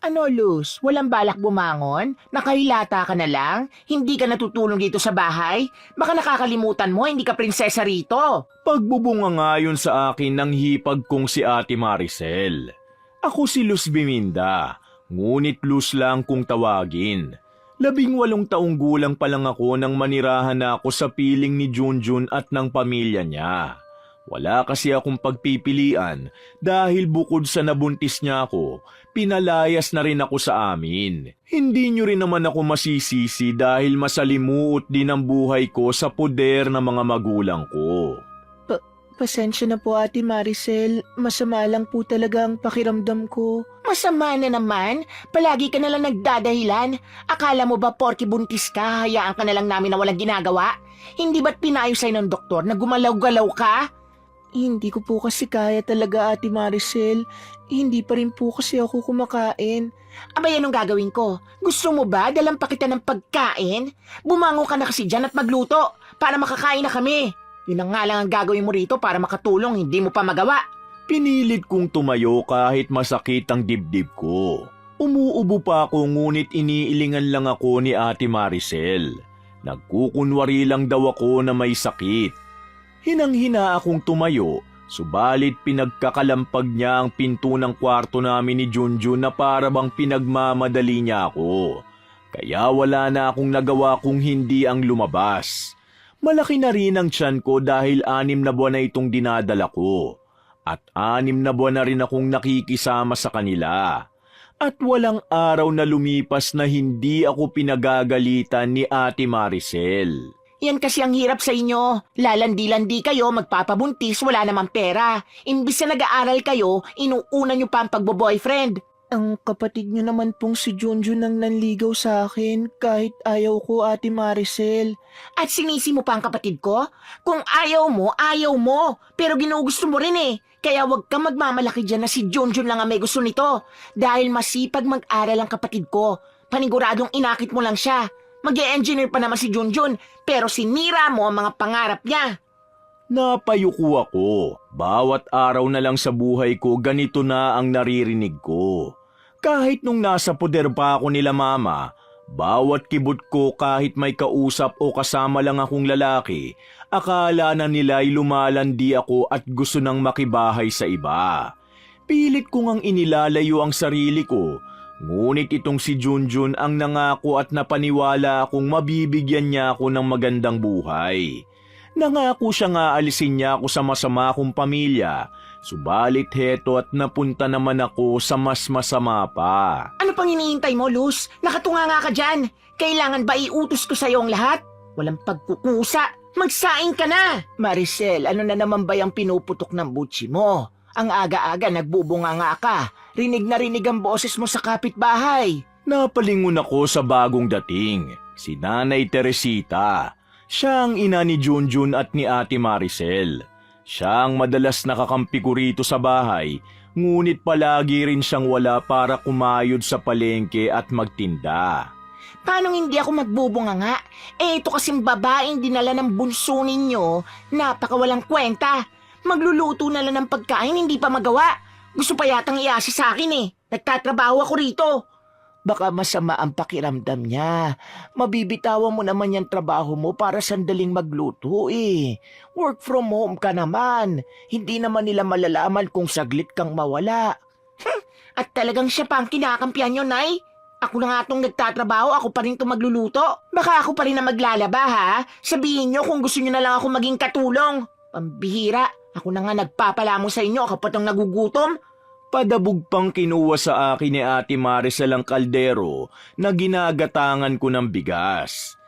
Ano, Luz? Walang balak bumangon? Nakahilata ka na lang? Hindi ka natutulong dito sa bahay? Baka nakakalimutan mo, hindi ka prinsesa rito. Pagbubunga nga yun sa akin ng hipag kong si Ate Maricel. Ako si Luz Biminda, ngunit Luz lang kung tawagin. 18 taong gulang pa lang ako nang manirahan na ako sa piling ni Junjun at ng pamilya niya. Wala kasi akong pagpipilian dahil bukod sa nabuntis niya ako, pinalayas na rin ako sa amin. Hindi niyo rin naman ako masisisi dahil masalimuot din ang buhay ko sa poder ng mga magulang ko. Pasensya na po, Ate Maricel. Masama lang po talaga ang pakiramdam ko. Masama na naman? Palagi ka nalang nagdadahilan. Akala mo ba porki buntis ka, hayaan ka na lang namin na walang ginagawa? Hindi ba't pinayo sa'yo ng doktor na gumalaw-galaw ka? Hindi ko po kasi kaya talaga, Ate Maricel. Hindi pa rin po kasi ako kumakain. Abay, anong gagawin ko? Gusto mo ba dalang pa kita ng pagkain? Bumango ka na kasi dyan at magluto para makakain na kami. Yun ang nga lang ang gagawin mo rito para makatulong, hindi mo pa magawa. Pinilit kong tumayo kahit masakit ang dibdib ko. Umuubo pa ako ngunit iniilingan lang ako ni Ate Maricel. Nagkukunwari lang daw ako na may sakit. Hinang-hina akong tumayo, subalit pinagkakalampag niya ang pinto ng kwarto namin ni Junjun na para bang pinagmamadali niya ako. Kaya wala na akong nagawa kung hindi ang lumabas. Malaki na rin ang tiyan ko dahil 6 na buwan na itong dinadala ko. At 6 na buwan na rin akong nakikisama sa kanila. At walang araw na lumipas na hindi ako pinagagalitan ni Ate Maricel. Yan kasi ang hirap sa inyo. Lalandi-landi kayo, magpapabuntis, wala namang pera. Imbis na nag-aaral kayo, inuuna nyo pa ang pagbo-boyfriend. Ang kapatid nyo naman pong si Junjun ang nanligaw sa akin kahit ayaw ko, Ate Maricel. At sinisi mo pa ang kapatid ko? Kung ayaw mo, ayaw mo. Pero ginugusto mo rin eh. Kaya wag kang magmamalaki dyan na si Junjun lang ang may gusto nito. Dahil masipag mag-aral ang kapatid ko. Paniguradong inakit mo lang siya. Mag-e-engineer pa naman si Junjun, pero sinira mo ang mga pangarap niya. Napayuko ako. Bawat araw na lang sa buhay ko, ganito na ang naririnig ko. Kahit nung nasa poder pa ako nila mama, bawat kibot ko kahit may kausap o kasama lang akong lalaki, akala na nila'y lumalandi ako at gusto nang makibahay sa iba. Pilit ko ngang inilalayo ang sarili ko, ngunit itong si Junjun ang nangako at napaniwala akong mabibigyan niya ako ng magandang buhay. Nangako siya nga alisin niya ako sa masama kong pamilya, subalit heto at napunta naman ako sa mas masama pa. Ano pang iniintay mo, Luz? Nakatunga nga ka dyan. Kailangan ba iutos ko sa'yo ang lahat? Walang pagkukusa. Magsaing ka na! Maricel, ano na naman ba yung pinuputok ng butsi mo? Ang aga-aga nagbubunga nga ka. Rinig na rinig ang boses mo sa kapitbahay. Napalingon ako sa bagong dating, si Nanay Teresita. Siya ang ina ni Junjun at ni Ate Maricel. Siya ang madalas nakakampi ko rito sa bahay, ngunit palagi rin siyang wala para kumayod sa palengke at magtinda. Paano hindi ako magbubunga nga? Ito kasing babaeng dinala ng bunso ninyo, napakawalang kwenta. Magluluto na lang ng pagkain, hindi pa magawa. Gusto pa yatang iasi sa akin eh. Nagtatrabaho ako rito. Baka masama ang pakiramdam niya. Mabibitawan mo naman yung trabaho mo para sandaling magluto eh. Work from home ka naman. Hindi naman nila malalaman kung saglit kang mawala. At talagang siya pa ang kinakampihan nyo, Nay? Ako na nga itong nagtatrabaho, ako pa rin itong magluluto. Baka ako pa rin na maglalaba, ha? Sabihin nyo kung gusto nyo na lang ako maging katulong. Pambihira, ako na nga nagpapalamo sa inyo, ako pa itong nagugutom. Padabog pang kinuha sa akin ni Ate Maricel ang kaldero na ginagatangan ko ng bigas.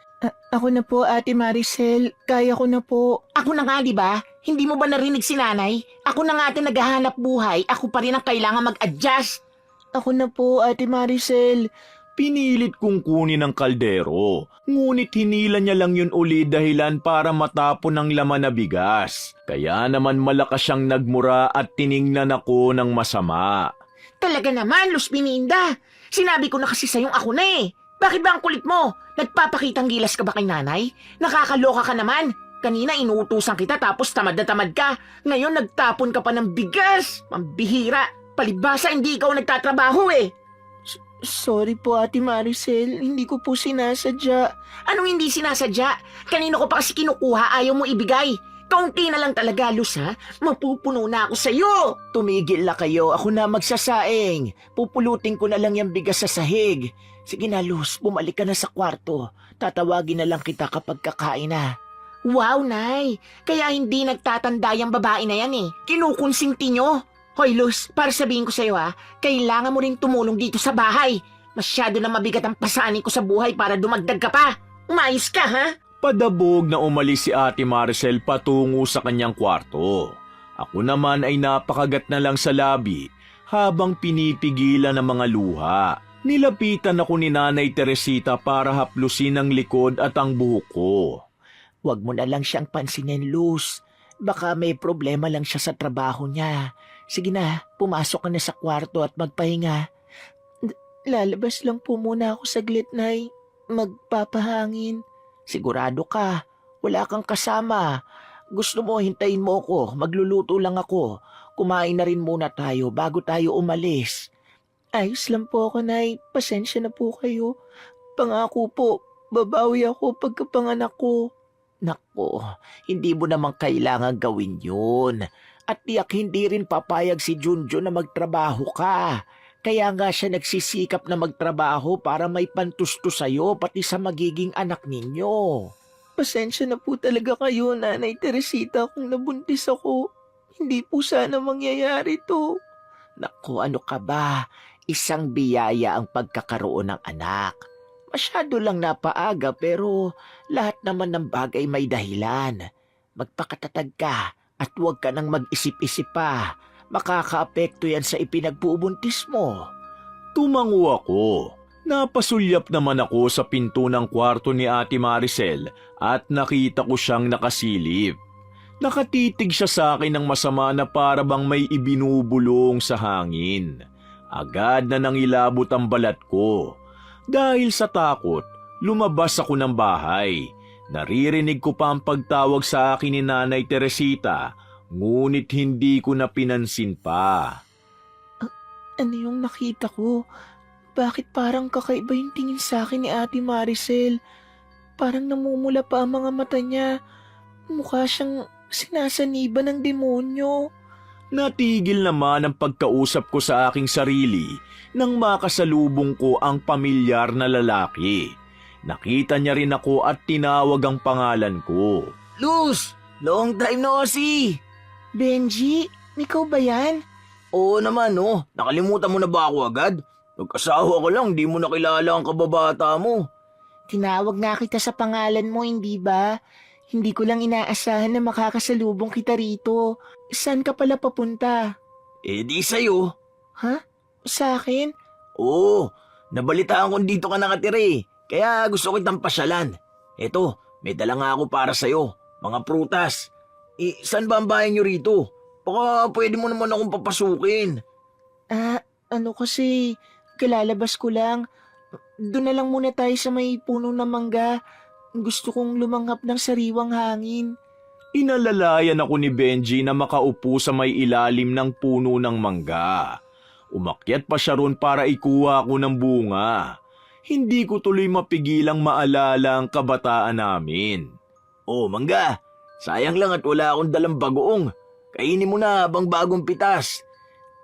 Ako na po, Ate Maricel. Kaya ko na po. Ako na nga, di ba? Hindi mo ba narinig si nanay? Ako na nga ito naghahanap buhay. Ako pa rin ang kailangan mag-adjust. Ako na po, Ate Maricel. Pinilit kong kunin ang kaldero, ngunit hinila niya lang yun uli dahilan para matapon ang laman na bigas. Kaya naman malakas siyang nagmura at tiningnan ako ng masama. Talaga naman, Luz Biminda. Sinabi ko na kasi sa'yong ako na eh. Bakit ba ang kulit mo? Nagpapakitang gilas ka ba kay nanay? Nakakaloka ka naman. Kanina inuutusan kita tapos tamad na tamad ka. Ngayon nagtapon ka pa ng bigas. Pambihira. Palibhasa hindi ikaw nagtatrabaho eh. Sorry po, Ate Maricel. Hindi ko po sinasadya. Anong hindi sinasadya? Kanino ko pa kasi kinukuha, ayaw mo ibigay. Kaunti na lang talaga, Luz, ha? Mapupuno na ako sa'yo. Tumigil na kayo. Ako na magsasaing. Pupulutin ko na lang yung bigas sa sahig. Sige na, Luz. Bumalik ka na sa kwarto. Tatawagin na lang kita kapag kakain na. Wow, Nay. Kaya hindi nagtatanda yung babae na yan eh. Kinukonsinti nyo. Hoy, Luz, para sabihin ko sa'yo ha, kailangan mo rin tumulong dito sa bahay. Masyado na mabigat ang pasanin ko sa buhay para dumagdag ka pa. Umayos ka, ha? Padabog na umalis si Ate Maricel patungo sa kanyang kwarto. Ako naman ay napakagat na lang sa labi habang pinipigilan ng mga luha. Nilapitan ako ni Nanay Teresita para haplusin ang likod at ang buhok ko. Huwag mo na lang siyang pansinin, Luz. Baka may problema lang siya sa trabaho niya. Sige na, pumasok ka na sa kwarto at magpahinga. Lalabas lang po muna ako saglit, Nay. Magpapahangin. Sigurado ka, wala kang kasama. Gusto mo, hintayin mo ako. Magluluto lang ako. Kumain na rin muna tayo bago tayo umalis. Ayos lang po ako, Nay. Pasensya na po kayo. Pangako po, babawi ako pagkapanganak ko. Nako, hindi mo naman kailangan gawin yun. At tiyak hindi rin papayag si Junjun na magtrabaho ka. Kaya nga siya nagsisikap na magtrabaho para may pantusto sa'yo pati sa magiging anak ninyo. Pasensya na po talaga kayo, Nanay Teresita, kung nabuntis ako. Hindi po sana mangyayari to. Naku, ano ka ba? Isang biyaya ang pagkakaroon ng anak. Masyado lang napaaga pero lahat naman ng bagay may dahilan. Magpakatatag ka at huwag ka nang mag-isip-isip pa. Makakaapekto yan sa ipinagbubuntis mo. Tumango ako. Napasulyap naman ako sa pinto ng kwarto ni Ate Maricel at nakita ko siyang nakasilip. Nakatitig siya sa akin ng masama na para bang may ibinubulong sa hangin. Agad na nangilabot ang balat ko. Dahil sa takot, lumabas ako ng bahay. Naririnig ko pa ang pagtawag sa akin ni Nanay Teresita, ngunit hindi ko na pinansin pa. Ano yung nakita ko? Bakit parang kakaiba yung tingin sa akin ni Ate Maricel? Parang namumula pa ang mga mata niya. Mukha siyang sinasaniba ng demonyo. Natigil naman ang pagkausap ko sa aking sarili nang makasalubong ko ang pamilyar na lalaki. Nakita niya rin ako at tinawag ang pangalan ko. Luz! Long time no see! Benji, ikaw ba yan? Oo naman, no. Nakalimutan mo na ba ako agad? Nagkasawa ko lang, di mo nakilala ang kababata mo. Tinawag na kita sa pangalan mo, hindi ba? Hindi ko lang inaasahan na makakasalubong kita rito. Saan ka pala papunta? Eh di sa'yo. Ha? Sa akin? Oo, nabalitaan ko dito ka nakatira eh. Kaya gusto kitang pasyalan. Eto, may dala nga ako para sa'yo. Mga prutas. Eh, saan ba ang bahay niyo rito? Baka pwede mo naman akong papasukin. Ano kasi, kalalabas ko lang. Doon na lang muna tayo sa may puno ng mangga. Gusto kong lumanghap ng sariwang hangin. Inalalayan ako ni Benji na makaupo sa may ilalim ng puno ng mangga. Umakyat pa siya ron para ikuha ko ng bunga. Hindi ko tuloy mapigilang maalala ang kabataan namin. Oh, mangga. Sayang lang at wala akong dalang bagoong. Kainin mo na habang bagong pitas.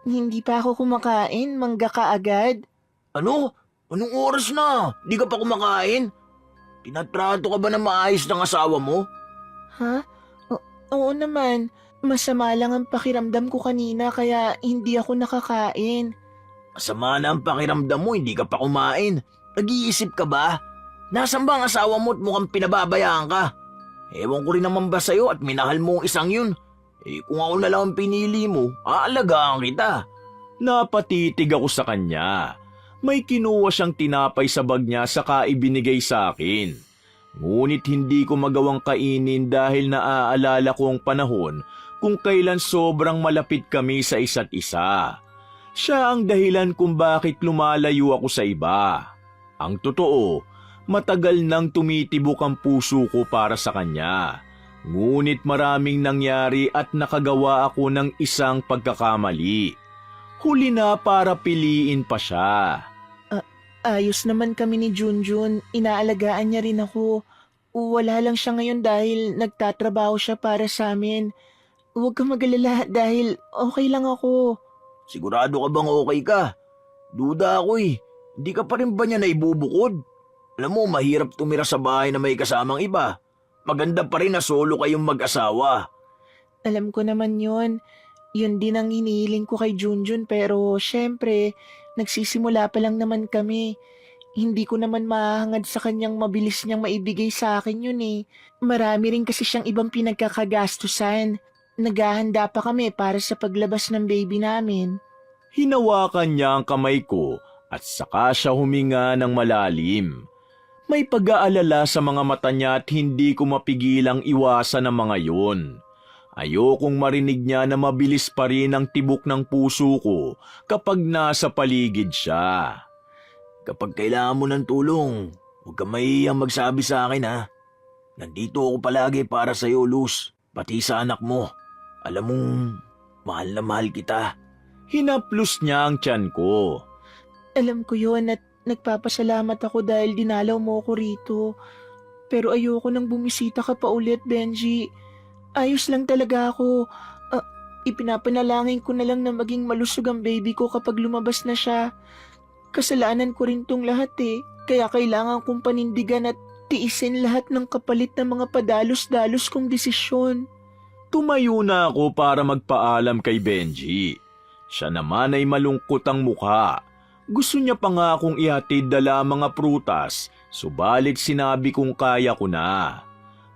Hindi pa ako kumakain, mangga ka agad. Ano? Anong oras na? Di ka pa kumakain? Tinatrato ka ba na maayos ng asawa mo? Ha? Oo naman. Masama lang ang pakiramdam ko kanina kaya hindi ako nakakain. Masama na ang pakiramdam mo, hindi ka pa kumain. Nag-iisip ka ba? Nasaan ba ang asawa mo at mukhang pinababayaan ka? Ewan ko rin naman ba sa'yo at minahal mo ang isang yun? Eh kung ako na lang ang pinili mo, aalagaan kita. Napatitig ako sa kanya. May kinuha siyang tinapay sa bag niya saka ibinigay sa akin. Ngunit hindi ko magawang kainin dahil naaalala ko ang panahon kung kailan sobrang malapit kami sa isa't isa. Siya ang dahilan kung bakit lumalayo ako sa iba. Ang totoo, matagal nang tumitibok ang puso ko para sa kanya. Ngunit maraming nangyari at nakagawa ako ng isang pagkakamali. Huli na para piliin pa siya. Ayos naman kami ni Junjun. Inaalagaan niya rin ako. Wala lang siya ngayon dahil nagtatrabaho siya para sa amin. Huwag kang mag-alala dahil okay lang ako. Sigurado ka bang okay ka? Duda ako eh. Hindi ka pa rin ba niya naibubukod? Alam mo, mahirap tumira sa bahay na may kasamang iba. Maganda pa rin na solo kayong mag-asawa. Alam ko naman yon. Yun din ang inihiling ko kay Junjun pero syempre, nagsisimula pa lang naman kami. Hindi ko naman mahangad sa kanyang mabilis niyang maibigay sa akin yun eh. Marami rin kasi siyang ibang pinagkakagastusan. Naghahanda pa kami para sa paglabas ng baby namin. Hinawakan niya ang kamay ko at saka siya huminga ng malalim. May pag-aalala sa mga mata niya at hindi ko mapigilang iwasan ang mga yun. Ayokong marinig niya na mabilis pa rin ang tibok ng puso ko kapag nasa paligid siya. Kapag kailangan mo ng tulong, huwag ka mahihiyang magsabi sa akin ha. Nandito ako palagi para sa'yo, Luz. Pati sa anak mo. Alam mong mahal na mahal kita. Hinaplos niya ang tiyan ko. Alam ko yun at nagpapasalamat ako dahil dinalaw mo ko rito. Pero ayoko nang bumisita ka pa ulit, Benji. Ayos lang talaga ako. Ipinapanalangin ko na lang na maging malusog ang baby ko kapag lumabas na siya. Kasalanan ko rin tong lahat eh. Kaya kailangan kong panindigan at tiisin lahat ng kapalit ng mga padalos-dalos kong desisyon. Tumayo na ako para magpaalam kay Benji. Siya naman ay malungkot ang mukha. Gusto niya pa nga akong ihatid dala mga prutas, subalit sinabi kong kaya ko na.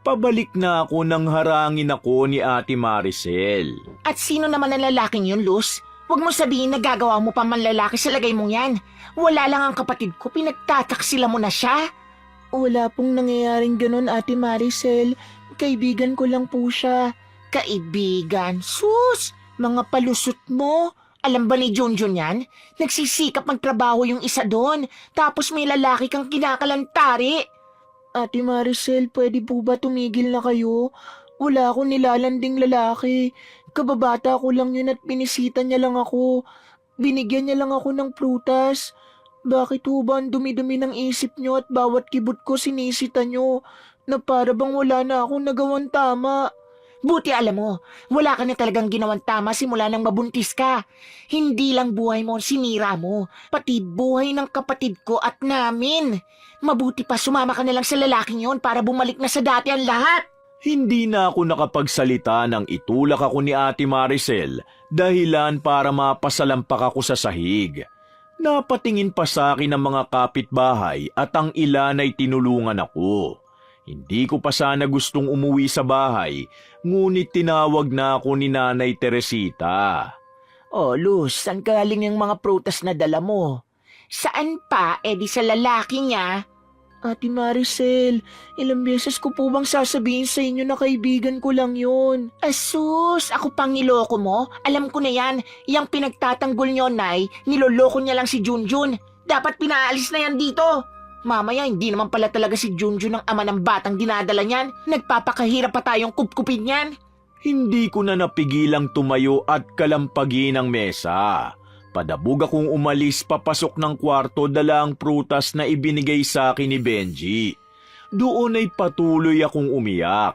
Pabalik na ako nang harangin ako ni Ate Maricel. At sino naman ang lalaking yun, Luz? Huwag mo sabihin na gagawa mo pa man lalaki sa lagay mong yan. Wala lang ang kapatid ko, pinagtataksila mo na siya. Wala pong nangyayaring ganun, Ate Maricel. Kaibigan ko lang po siya. Kaibigan? Sus! Mga palusot mo! Alam ba ni Junjun yan? Nagsisikap magtrabaho yung isa doon, tapos may lalaki kang kinakalantari. Ate Maricel, pwede po ba tumigil na kayo? Wala akong nilalanding lalaki. Kababata ko lang yun at binisita niya lang ako. Binigyan niya lang ako ng prutas. Bakit ho ba ang dumi-dumi ng isip niyo at bawat kibot ko sinisita niyo na para bang wala na akong nagawang tama? Buti alam mo, wala ka na talagang ginawang tama simula nang mabuntis ka. Hindi lang buhay mo ang sinira mo, pati buhay ng kapatid ko at namin. Mabuti pa sumama ka na lang sa lalaking yon para bumalik na sa dati ang lahat. Hindi na ako nakapagsalita nang itulak ako ni Ate Maricel dahilan para mapasalampak ako sa sahig. Napatingin pa sa akin ang mga kapitbahay at ang ilan ay tinulungan ako. Hindi ko pa sana gustong umuwi sa bahay, ngunit tinawag na ako ni Nanay Teresita. Oh, Luz, saan galing yung mga prutas na dala mo? Saan pa? Di sa lalaki niya. Ate Maricel, ilang beses ko po bang sasabihin sa inyo na kaibigan ko lang yun? Asus, ako pang niloko mo? Alam ko na yan, yung pinagtatanggol niyo, Nay, niloloko niya lang si Junjun. Dapat pinaalis na yan dito. Mamaya, hindi naman pala talaga si Junjun ang ama ng batang dinadala niyan. Nagpapakahirap pa tayong kupkupin niyan. Hindi ko na napigilang tumayo at kalampagin ang mesa. Padabog akong umalis papasok ng kwarto dala ang prutas na ibinigay sa akin ni Benji. Doon ay patuloy akong umiyak.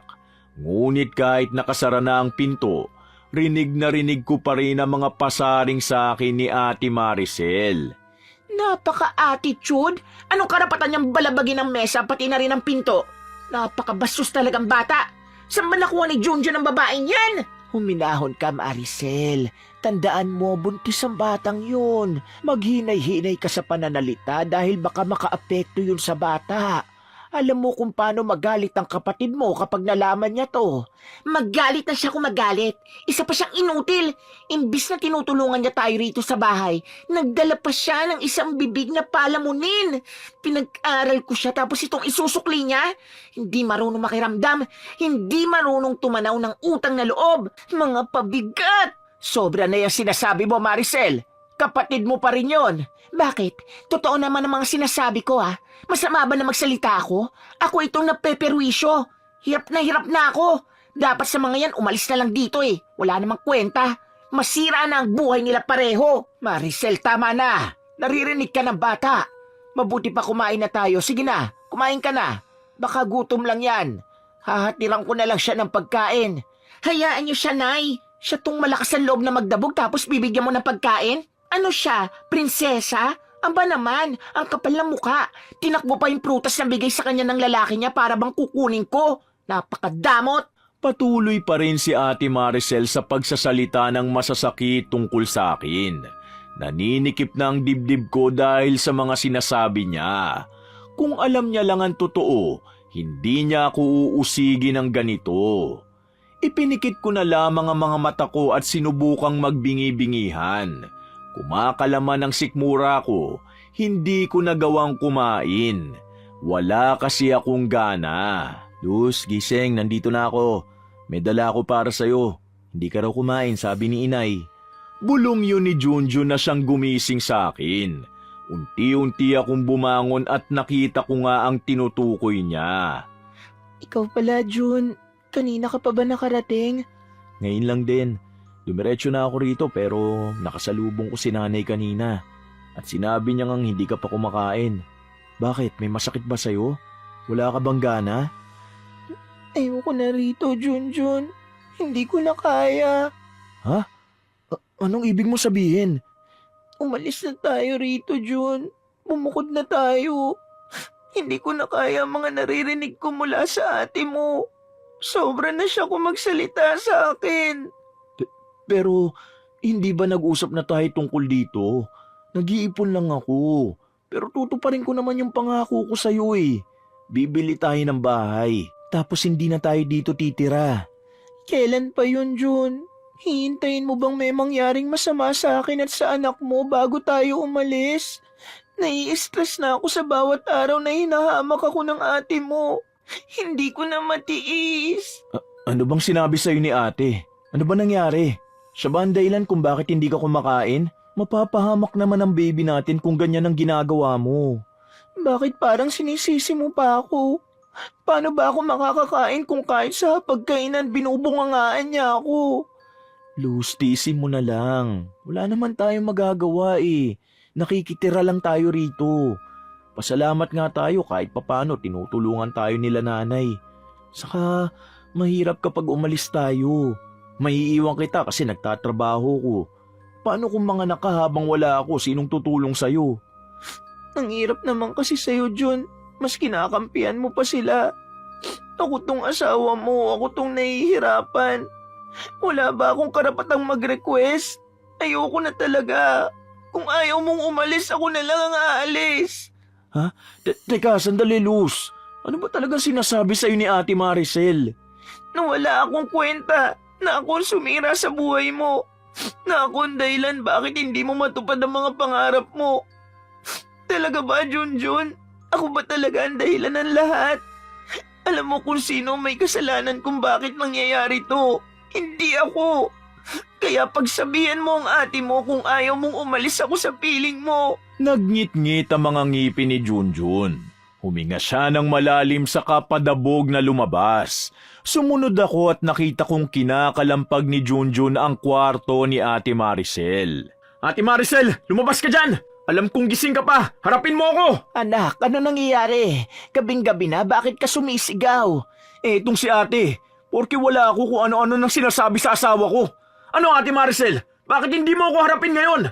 Ngunit kahit nakasara na ang pinto, rinig na rinig ko pa rin ang mga pasaring sa akin ni Ate Maricel. Napaka-attitude? Anong karapatan niyang balabagin ang mesa pati na rin ang pinto? Napaka-bastos talagang bata. Saan ba nakuha ni Junjun ang babaeng yan? Huminahon ka, Maricel. Tandaan mo, buntis ang batang yun. Maghinay-hinay ka sa pananalita dahil baka makaapekto yun sa bata. Alam mo kung paano magalit ang kapatid mo kapag nalaman niya to. Magalit na siya kung magalit. Isa pa siyang inutil. Imbis na tinutulungan niya tayo rito sa bahay, nagdala pa siya ng isang bibig na palamunin. Pinag-aral ko siya tapos itong isusukli niya. Hindi marunong makiramdam. Hindi marunong tumanaw ng utang na loob. Mga pabigat. Sobra na yung sinasabi mo, Maricel. Kapatid mo pa rin yon. Bakit? Totoo naman ang mga sinasabi ko, ha? Masama ba na magsalita ako? Ako itong napeperwisyo. Hirap na ako. Dapat sa mga yan, umalis na lang dito eh. Wala namang kwenta. Masira na ang buhay nila pareho. Maricel, tama na. Naririnig ka ng bata. Mabuti pa kumain na tayo. Sige na, kumain ka na. Baka gutom lang yan. Hahatiran ko na lang siya ng pagkain. Hayaan niyo siya, Nay. Siya tong malakas ang loob na magdabog tapos bibigyan mo ng pagkain? Ano siya? Prinsesa? Aba naman, ang kapal ng muka. Tinakbo pa yung prutas na bigay sa kanya ng lalaki niya para bang kukunin ko. Napakadamot. Patuloy pa rin si Ate Maricel sa pagsasalita ng masasakit tungkol sa akin. Naninikip na ang dibdib ko dahil sa mga sinasabi niya. Kung alam niya lang ang totoo, hindi niya ako uusigin ng ganito. Ipinikit ko na lamang ang mga mata ko at sinubukang magbingi-bingihan. Kumakalaman ang sikmura ko, hindi ko nagawang kumain. Wala kasi akong gana. Luz, gising, nandito na ako. May dala ako para sa'yo. Hindi ka raw kumain, sabi ni inay. Bulong yun ni Junjun na siyang gumising sa akin. Unti-unti akong bumangon at nakita ko nga ang tinutukoy niya. Ikaw pala, Jun. Kanina ka pa ba nakarating? Ngayon lang din. Dumiretso na ako rito pero nakasalubong ko si nanay kanina. At sinabi niya ngang hindi ka pa kumakain. Bakit? May masakit ba sa'yo? Wala ka bang gana? Ayoko na rito, Junjun. Hindi ko na kaya. Ha? Anong ibig mo sabihin? Umalis na tayo rito, Jun. Bumukod na tayo. Hindi ko na kaya ang mga naririnig ko mula sa ate mo. Sobra na siya kung magsalita sa akin. Pero hindi ba nag-usap na tayo tungkol dito? Nag-iipon lang ako. Pero tutuparin ko naman yung pangako ko sa'yo eh. Bibili tayo ng bahay. Tapos hindi na tayo dito titira. Kailan pa yun, Jun? Hihintayin mo bang may mangyaring masama sa akin at sa anak mo bago tayo umalis? Nai-stress na ako sa bawat araw na hinahamak ako ng ate mo. Hindi ko na matiis. Ano bang sinabi sa'yo ni ate? Ano ba nangyari? Siya ba ang dahilan kung bakit hindi ka kumakain? Mapapahamak naman ang baby natin kung ganyan ang ginagawa mo. Bakit parang sinisisi mo pa ako? Paano ba ako makakakain kung kahit sa pagkainan binubungangaan niya ako? Luz, tiisin mo na lang. Wala naman tayong magagawa eh. Nakikitira lang tayo rito. Pasalamat nga tayo kahit papano tinutulungan tayo nila nanay. Saka mahirap kapag umalis tayo. Maiiwan kita kasi nagtatrabaho ko. Paano kung mga nakahabang wala ako, sinong tutulong sa'yo? Ang hirap naman kasi sa'yo, Jun. Mas kinakampihan mo pa sila. Ako tong asawa mo, ako tong nahihirapan. Wala ba akong karapatang mag-request? Ayoko na talaga. Kung ayaw mong umalis, ako na lang ang aalis. Ha? Teka, sandali, Luz. Ano ba talagang sinasabi sa'yo ni Ate Maricel? Na wala akong kwenta, na ako ang sumira sa buhay mo, na ako ang dahilan bakit hindi mo matupad ang mga pangarap mo. Talaga ba, Junjun? Ako ba talaga ang dahilan ng lahat? Alam mo kung sino may kasalanan kung bakit nangyayari to. Hindi ako. Kaya pagsabihan mo ang ate mo kung ayaw mong umalis ako sa piling mo. Nagngit-ngit ang mga ngipin ni Junjun. Huminga siya ng malalim sa kapadabog na lumabas. Sumunod ako at nakita kong kinakalampag ni Junjun ang kwarto ni Ate Maricel. Ate Maricel, lumabas ka dyan! Alam kong gising ka pa! Harapin mo ako! Anak, ano nangyayari? Gabing-gabi na, bakit ka sumisigaw? Itong si ate, porke wala ako kung ano-ano nang sinasabi sa asawa ko. Ano Ate Maricel? Bakit hindi mo ako harapin ngayon?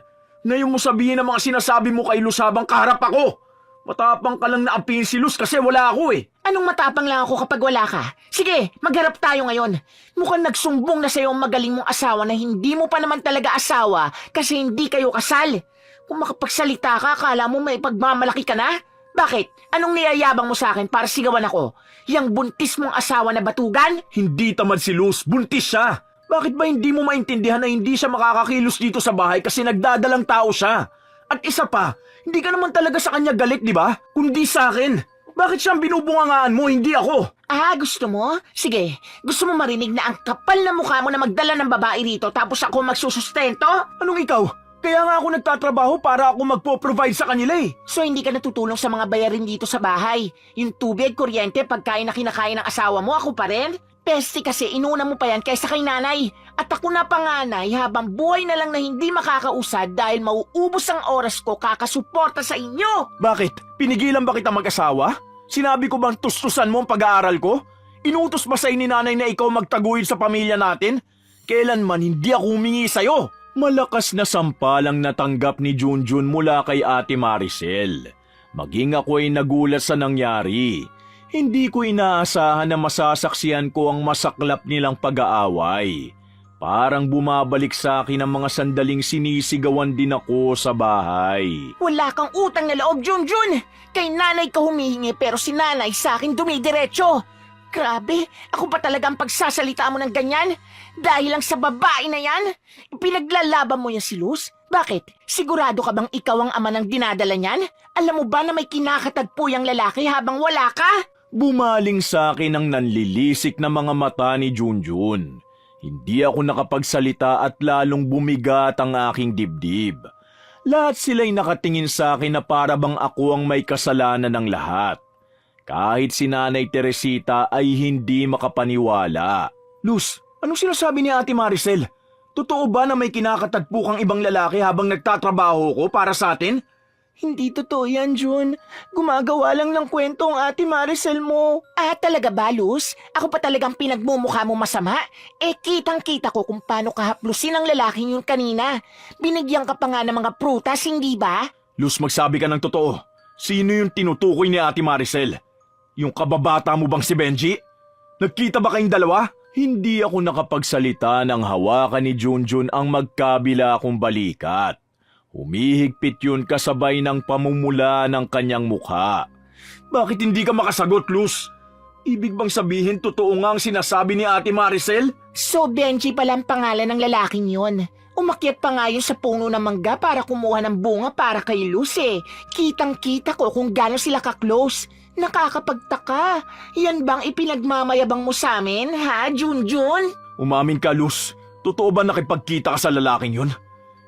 Ngayon mo sabihin ang mga sinasabi mo kay Luz habang kaharap ako. Matapang ka lang na ampihin si Luz kasi wala ako eh. Anong matapang lang ako kapag wala ka? Sige, magharap tayo ngayon. Mukhang nagsumbong na sa'yo ang magaling mong asawa na hindi mo pa naman talaga asawa kasi hindi kayo kasal. Kung makapagsalita ka, akala mo may pagmamalaki ka na? Bakit? Anong niyayabang mo sa akin para sigawan ako? Yang buntis mong asawa na batugan? Hindi tamad si Luz, buntis siya. Bakit ba hindi mo maintindihan na hindi siya makakakilos dito sa bahay kasi nagdadalang tao siya? At isa pa, hindi ka naman talaga sa kanya galit, di ba? Kundi sa akin. Bakit siyang binubungangaan mo, hindi ako? Ah, gusto mo? Sige, gusto mo marinig na ang kapal na mukha mo na magdala ng babae rito tapos ako magsusustento? Anong ikaw? Kaya nga ako nagtatrabaho para ako magpo-provide sa kanila eh. So hindi ka natutulong sa mga bayarin dito sa bahay? Yung tubig, kuryente, pagkain na kinakain ng asawa mo, ako pa rin? Peste kasi inuna mo pa yan kaysa kay nanay. At ako na panganay habang buhay na lang na hindi makakausad dahil mauubos ang oras ko kakasuporta sa inyo. Bakit? Pinigilan ba kita mag-asawa? Sinabi ko bang tustusan mo ang pag-aaral ko? Inutos ba sa'yo ni nanay na ikaw magtaguyod sa pamilya natin? Kailanman hindi ako humingi sa'yo. Malakas na sampalang natanggap ni Junjun mula kay Ate Maricel. Maging ako ay nagulat sa nangyari. Hindi ko inaasahan na masasaksihan ko ang masaklap nilang pag-aaway. Parang bumabalik sa akin ang mga sandaling sinisigawan din ako sa bahay. Wala kang utang na loob, Junjun. Kay nanay ka humihingi pero si nanay sa akin dumidiretso. Grabe, ako pa talaga ang pagsasalita mo ng ganyan? Dahil lang sa babae na yan? Pinaglalaban mo yan si Luz? Bakit? Sigurado ka bang ikaw ang ama ng dinadala niyan? Alam mo ba na may kinakatagpo yung lalaki habang wala ka? Bumaling sa akin ang nanlilisik na mga mata ni Junjun. Hindi ako nakapagsalita at lalong bumigat ang aking dibdib. Lahat sila'y nakatingin sa akin na para bang ako ang may kasalanan ng lahat. Kahit si Nanay Teresita ay hindi makapaniwala. Luz, anong sinasabi ni Ate Maricel? Totoo ba na may kinakatagpo kang ibang lalaki habang nagtatrabaho ko para sa atin? Hindi totoo yan, Jun. Gumagawa lang ng kwento ang Ate Maricel mo. Ah, talaga ba, Luz? Ako pa talagang pinagmumukha mo masama? Kitang-kita ko kung paano kahaplusin ang lalaking yun kanina. Binigyan ka pa nga ng mga prutas, hindi ba? Luz, magsabi ka ng totoo. Sino yung tinutukoy ni Ate Maricel? Yung kababata mo bang si Benji? Nagkita ba kayong dalawa? Hindi ako nakapagsalita nang hawakan ni Junjun ang magkabila kong balikat. Humihigpit yun kasabay ng pamumula ng kanyang mukha. Bakit hindi ka makasagot, Luz? Ibig bang sabihin totoo nga ang sinasabi ni Ate Maricel? So, Benji pala ang pangalan ng lalaking yun. Umakyat pa nga yun sa puno ng mangga para kumuha ng bunga para kay Luz eh. Kitang-kita ko kung gano'n sila ka-close. Nakakapagtaka. Yan bang ipinagmamayabang mo sa amin, ha, Junjun? Umamin ka, Luz. Totoo ba nakipagkita ka sa lalaking yun?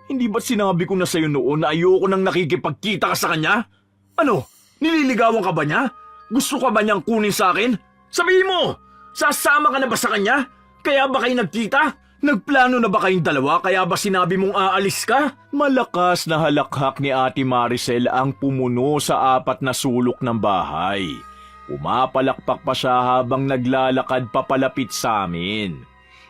Hindi ba't sinabi ko na sa'yo noon na ayoko nang nakikipagkita ka sa kanya? Ano? Nililigawan ka ba niya? Gusto ka ba niyang kunin sa akin? Sabihin mo! Sasama ka na ba sa kanya? Kaya ba kayo nagkita? Nagplano na ba kayong dalawa kaya ba sinabi mong aalis ka? Malakas na halakhak ni Ate Maricel ang pumuno sa apat na sulok ng bahay. Pumapalakpak pa siya habang naglalakad papalapit sa amin.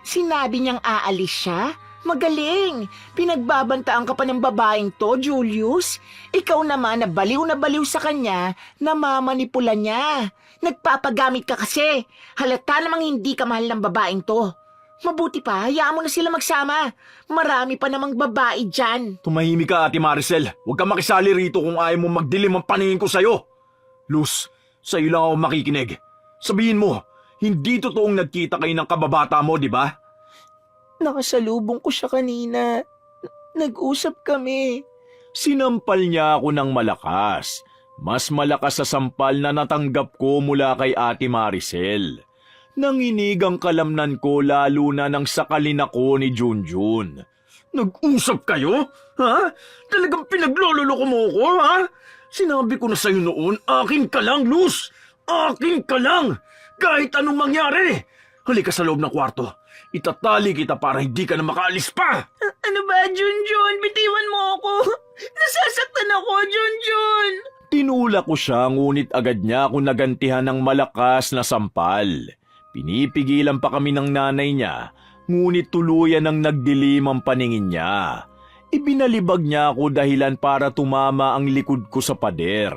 Sinabi niyang aalis siya? Magaling! Pinagbabantaan ka pa ng babaeng to, Julius. Ikaw naman na baliw sa kanya, namamanipula niya. Nagpapagamit ka kasi. Halata namang hindi ka mahal ng babaeng to. Mabuti pa, hayaan mo na sila magsama. Marami pa namang babae dyan. Tumahimik ka, Ate Maricel. Huwag ka makisali rito kung ayaw mo magdilim ang paningin ko sa'yo. Luz, sa'yo lang ako makikinig. Sabihin mo, hindi totoong nagkita kayo ng kababata mo, di ba? Nakasalubong ko siya kanina. Nag-usap kami. Sinampal niya ako ng malakas. Mas malakas sa sampal na natanggap ko mula kay Ate Maricel. Nanginig ang kalamnan ko lalo na nang sakalin ako ni Junjun. Nag-usap kayo? Ha? Talagang pinaglololoko mo ko, ha? Sinabi ko na sa'yo noon, akin ka lang, Luz! Akin ka lang! Kahit anong mangyari! Halika sa loob ng kwarto. Itatali kita para hindi ka na makaalis pa! Ano ba, Junjun? Bitiwan mo ako! Nasasaktan ako, Junjun! Tinulak ko siya ngunit agad niya ako nagantihan ng malakas na sampal. Pinipigilan pa kami ng nanay niya, ngunit tuluyan ang nagdilim ang paningin niya. Ibinalibag niya ako dahilan para tumama ang likod ko sa pader.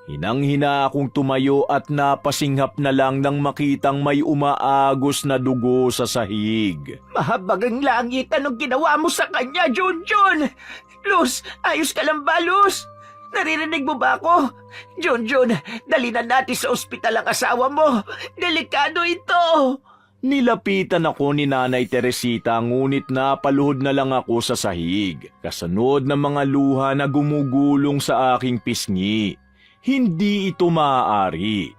Hinang-hina akong tumayo at napasinghap na lang nang makitang may umaagos na dugo sa sahig. Mahabagang langit, anong ginawa mo sa kanya, Junjun? Luz, ayos ka lang ba, Luz? Naririnig mo ba ako? Junjun, dali na natin sa ospital ang asawa mo. Delikado ito. Nilapitan ako ni Nanay Teresita ngunit napaluhod na lang ako sa sahig. Kasunod ng mga luha na gumugulong sa aking pisngi. Hindi ito maaari.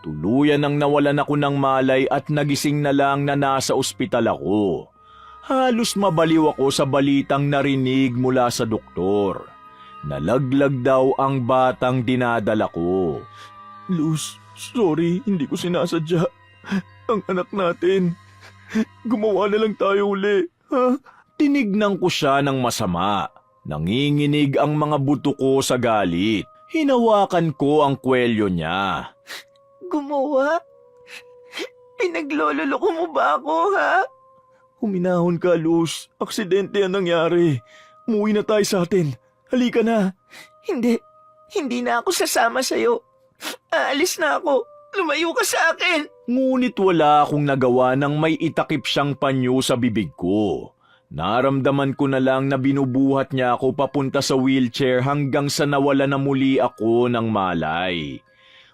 Tuluyan nang nawalan ako ng malay at nagising na lang na nasa ospital ako. Halos mabaliw ako sa balitang narinig mula sa doktor. Nalaglag daw ang batang dinadala ko. Luz, sorry, hindi ko sinasadya. ang anak natin. Gumawa na lang tayo uli, ha? Tinignan ko siya ng masama. Nanginginig ang mga buto ko sa galit. Hinawakan ko ang kwelyo niya. Gumawa? Pinaglololoko mo ba ako, ha? Huminahon ka, Luz. Aksidente ang nangyari. Umuwi na tayo sa atin. Halika na. Hindi na ako sasama sa'yo. Aalis na ako. Lumayo ka sa akin. Ngunit wala akong nagawa nang may itakip siyang panyo sa bibig ko. Naramdaman ko na lang na binubuhat niya ako papunta sa wheelchair hanggang sa nawala na muli ako ng malay.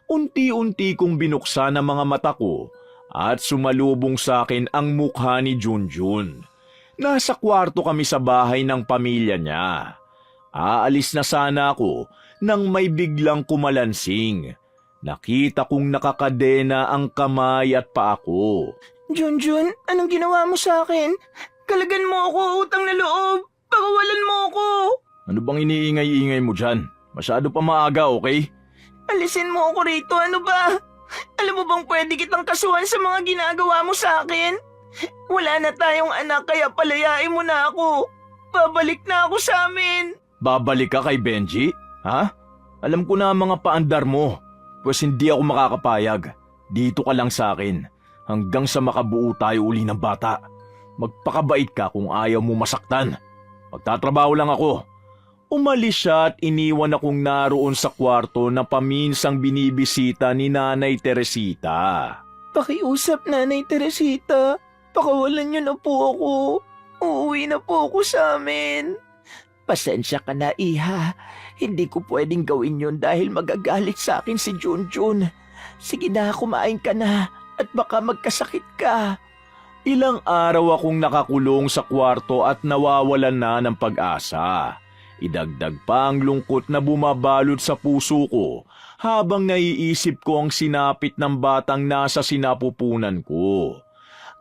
Unti-unti kong binuksan ang mga mata ko at sumalubong sa akin ang mukha ni Junjun. Nasa kwarto kami sa bahay ng pamilya niya. Aalis na sana ako nang may biglang kumalansing. Nakita kong nakakadena ang kamay at paa ko. Junjun, anong ginawa mo sa akin? Kalagan mo ako, utang na loob. Pakawalan mo ako. Ano bang iniingay-ingay mo dyan? Masyado pa maaga, okay? Alisin mo ako rito, ano ba? Alam mo bang pwede kitang kasuhan sa mga ginagawa mo sa akin? Wala na tayong anak kaya palayain mo na ako. Babalik na ako sa amin. Babalik ka kay Benji? Ha? Alam ko na ang mga paandar mo. Pues hindi ako makakapayag. Dito ka lang sa akin. Hanggang sa makabuo tayo uli ng bata. Magpakabait ka kung ayaw mo masaktan. Magtatrabaho lang ako. Umalis siya at iniwan akong naroon sa kwarto na paminsang binibisita ni Nanay Teresita. Pakiusap, Nanay Teresita. Pakawalan niyo na po ako. Uuwi na po ako sa amin. Pasensya ka na, Iha. Hindi ko pwedeng gawin yun dahil magagalit sa akin si Junjun. Sige na, kumain ka na at baka magkasakit ka. Ilang araw akong nakakulong sa kwarto at nawawalan na ng pag-asa. Idagdag pa ang lungkot na bumabalot sa puso ko habang naiisip ko ang sinapit ng batang nasa sinapupunan ko.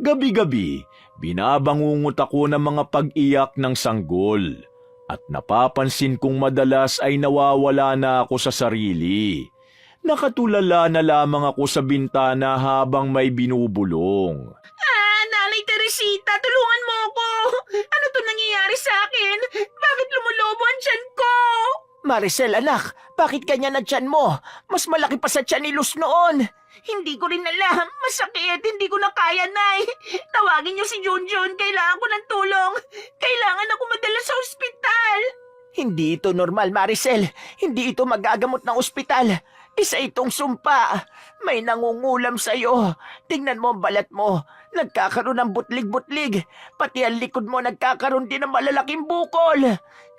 Gabi-gabi, binabangungot ako ng mga pag-iyak ng sanggol at napapansin kong madalas ay nawawala na ako sa sarili. Nakatulala na lamang ako sa bintana habang may binubulong. Nanay Teresita, tulungan mo ako! Ano to nangyayari sa akin? Bakit lumulobo ang tiyan ko? Maricel, anak, bakit ganyan ang tiyan mo? Mas malaki pa sa tiyan ni Luz noon. Hindi ko rin alam. Masakit. Hindi ko na kaya, Nay. Tawagin niyo si Junjun. Kailangan ko ng tulong. Kailangan ako madala sa ospital. Hindi ito normal, Maricel. Hindi ito magagamot ng ospital. Isa itong sumpa. May nangungulam sa'yo. Tingnan mo ang balat mo. Nagkakaroon ng butlig-butlig. Pati ang likod mo nagkakaroon din ng malalaking bukol.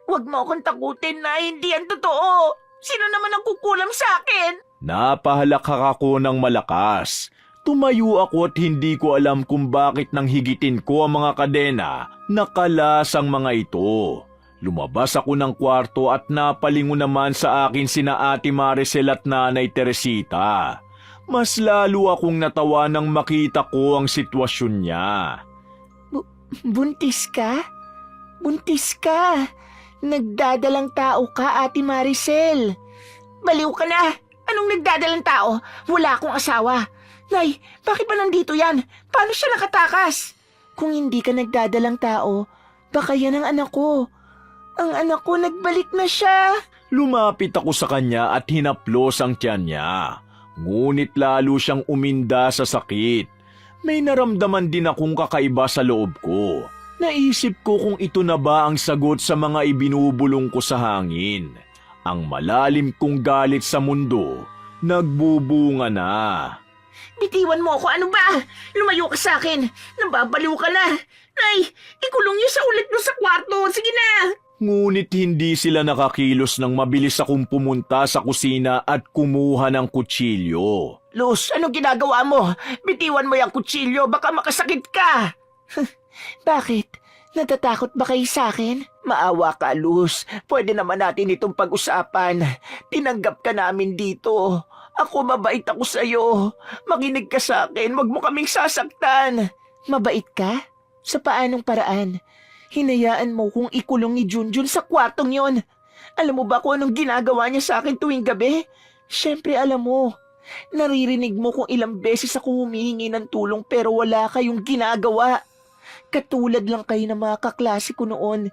Huwag mo akong takutin na hindi yan totoo. Sino naman ang kukulam sa akin? Napahalakak ako ng malakas. Tumayo ako at hindi ko alam kung bakit nang higitin ko ang mga kadena. Nakalas ang mga ito. Lumabas ako ng kwarto at napalingon naman sa akin sina Ate Maricel at Nanay Teresita. Mas lalo akong natawa nang makita ko ang sitwasyon niya. Buntis ka? Buntis ka? Nagdadalang tao ka, Ate Maricel. Baliw ka na! Anong nagdadalang tao? Wala akong asawa. Nay, bakit pa nandito yan? Paano siya nakatakas? Kung hindi ka nagdadalang tao, baka yan ang anak ko. Ang anak ko nagbalik na siya. Lumapit ako sa kanya at hinaplos ang tiyan niya. Ngunit lalo siyang uminda sa sakit. May naramdaman din akong kakaiba sa loob ko. Naisip ko kung ito na ba ang sagot sa mga ibinubulong ko sa hangin. Ang malalim kong galit sa mundo, nagbubunga na. Bitiwan mo ako, ano ba? Lumayo ka sa akin. Nababaliw ka na. Nay, ikulong niyo sa ulit mo sa kwarto. Sige na. Ngunit hindi sila nakakilos nang mabilis akong pumunta sa kusina at kumuha ng kutsilyo. Luz, anong ginagawa mo? Bitiwan mo yung kutsilyo, baka makasakit ka. Bakit? Natatakot ba kayo sa akin? Maawa ka, Luz. Pwede naman natin itong pag-usapan. Tinanggap ka namin dito. Ako, mabait ako sa'yo. Makinig ka sa akin, wag mo kaming sasaktan. Mabait ka? Sa paanong paraan? Hinayaan mo kung ikulong ni Junjun sa kwartong yon. Alam mo ba kung anong ginagawa niya sa akin tuwing gabi? Siyempre alam mo. Naririnig mo kung ilang beses ako humihingi ng tulong pero wala kayong ginagawa. Katulad lang kayo ng mga kaklase ko noon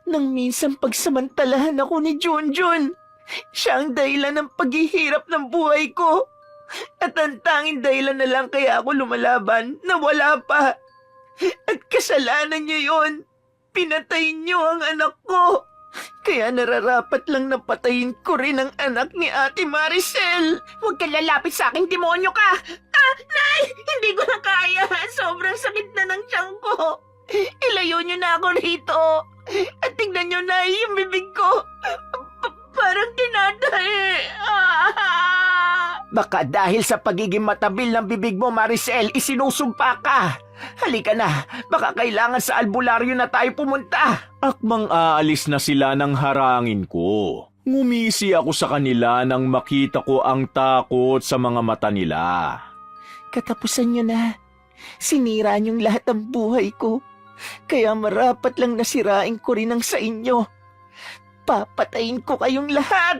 nang minsan pagsamantalahan ako ni Junjun. Siya ang dahilan ng paghihirap ng buhay ko. At ang tanging dahilan na lang kaya ako lumalaban na wala pa. At kasalanan niyo yon. Pinatay niyo ang anak ko. Kaya nararapat lang na patayin ko rin ang anak ni Ate Maricel. Huwag kang lalapit sa akin, demonyo ka! Ah, Nay! Hindi ko na kaya. Sobrang sakit na ng tiyan ko. Ilayo niyo na ako rito. At tingnan niyo, Nay, yung bibig ko. Parang tinatahi. Baka dahil sa pagiging matabil ng bibig mo, Maricel, isinusumpa ka. Halika na, baka kailangan sa albularyo na tayo pumunta. Akmang aalis na sila nang harangin ko. Ngumisi ako sa kanila nang makita ko ang takot sa mga mata nila. Katapusan niyo na. Sinira niyong lahat ng buhay ko. Kaya marapat lang nasirain ko rin ang sa inyo. Papatayin ko kayong lahat.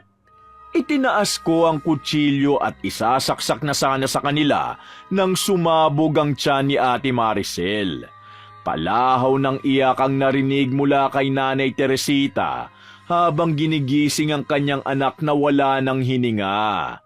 Itinaas ko ang kutsilyo at isasaksak na sana sa kanila nang sumabog ang tiyan ni Ate Maricel. Palahaw ng iyak ang narinig mula kay Nanay Teresita habang ginigising ang kanyang anak na wala ng hininga.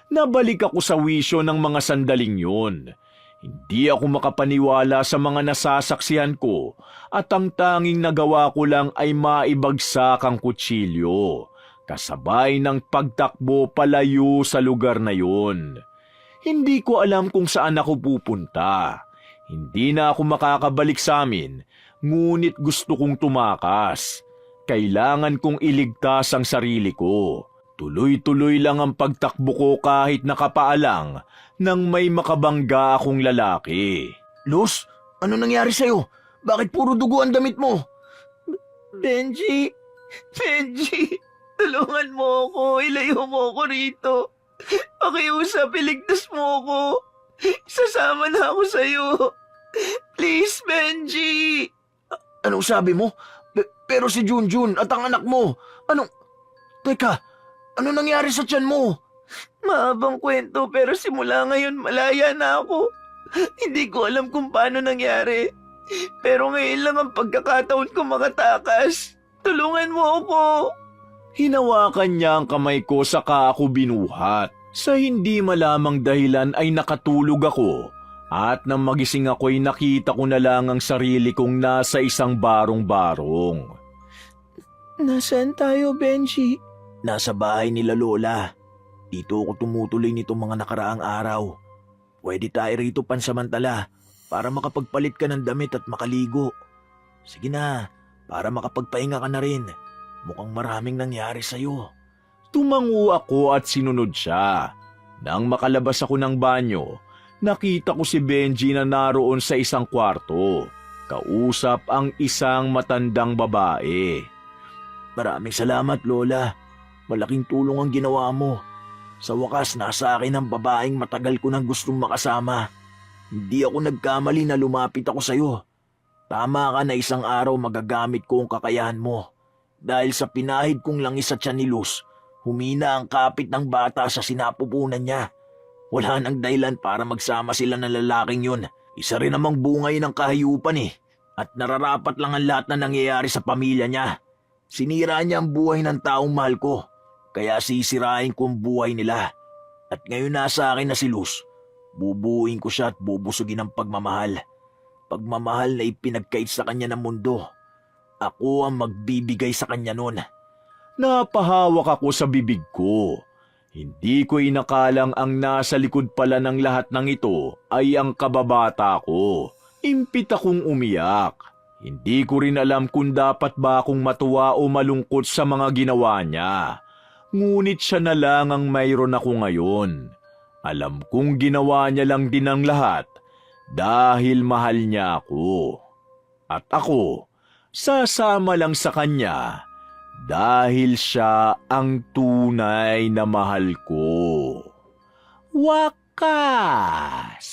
Nabalik ako sa wisyo ng mga sandaling yun. Hindi ako makapaniwala sa mga nasasaksihan ko at ang tanging nagawa ko lang ay maibagsak ang kutsilyo. Kasabay ng pagtakbo palayo sa lugar na yun. Hindi ko alam kung saan ako pupunta. Hindi na ako makakabalik sa amin, ngunit gusto kong tumakas. Kailangan kong iligtas ang sarili ko. Tuloy-tuloy lang ang pagtakbo ko kahit nakapaalang nang may makabangga akong lalaki. Luz, ano nangyari sa'yo? Bakit puro dugo ang damit mo? Benji, tulungan mo ako. Ilayo mo ako rito. Pakiusap, iligtas mo ako. Sasama na ako sa'yo. Please, Benji. Anong sabi mo? Pero si Junjun at ang anak mo, Teka, ano nangyari sa tiyan mo? Mahabang kwento pero simula ngayon malaya na ako. Hindi ko alam kung paano nangyari. Pero ngayon lang ang pagkakataon ko makatakas. Tulungan mo ako. Hinawakan niya ang kamay ko saka ako binuhat. Sa hindi malamang dahilan ay nakatulog ako at nang magising ako'y nakita ko na lang ang sarili kong nasa isang barong-barong. Nasaan tayo, Benji? Nasa bahay nila Lola. Dito ako tumutuloy nitong mga nakaraang araw. Pwede tayo rito pansamantala para makapagpalit ka ng damit at makaligo. Sige na, para makapagpahinga ka na rin. Mukhang maraming nangyari sa'yo. Tumango ako at sinunod siya. Nang makalabas ako ng banyo, nakita ko si Benji na naroon sa isang kwarto. Kausap ang isang matandang babae. Maraming salamat, Lola. Malaking tulong ang ginawa mo. Sa wakas, nasa akin ang babaeng matagal ko nang gustong makasama. Hindi ako nagkamali na lumapit ako sa'yo. Tama ka na isang araw magagamit ko ang kakayahan mo. Dahil sa pinahid kong langis sa tiyan ni Luz, humina ang kapit ng bata sa sinapupunan niya. Wala nang dahilan para magsama sila ng lalaking yun. Isa rin namang bungay ng kahayupan eh. At nararapat lang ang lahat na nangyayari sa pamilya niya. Sinira niya ang buhay ng taong mahal ko. Kaya sisirain ko ang buhay nila. At ngayon nasa akin na si Luz. Bubuuin ko siya at bubusugin ang pagmamahal. Pagmamahal na ipinagkait sa kanya ng mundo. Ako ang magbibigay sa kanya nun. Napahawak ako sa bibig ko. Hindi ko inakalang ang nasa likod pala ng lahat ng ito ay ang kababata ko. Impit akong umiyak. Hindi ko rin alam kung dapat ba akong matuwa o malungkot sa mga ginawa niya. Ngunit siya na lang ang mayroon ako ngayon. Alam kong ginawa niya lang din ang lahat dahil mahal niya ako. At ako, sasama lang sa kanya dahil siya ang tunay na mahal ko. Wakas!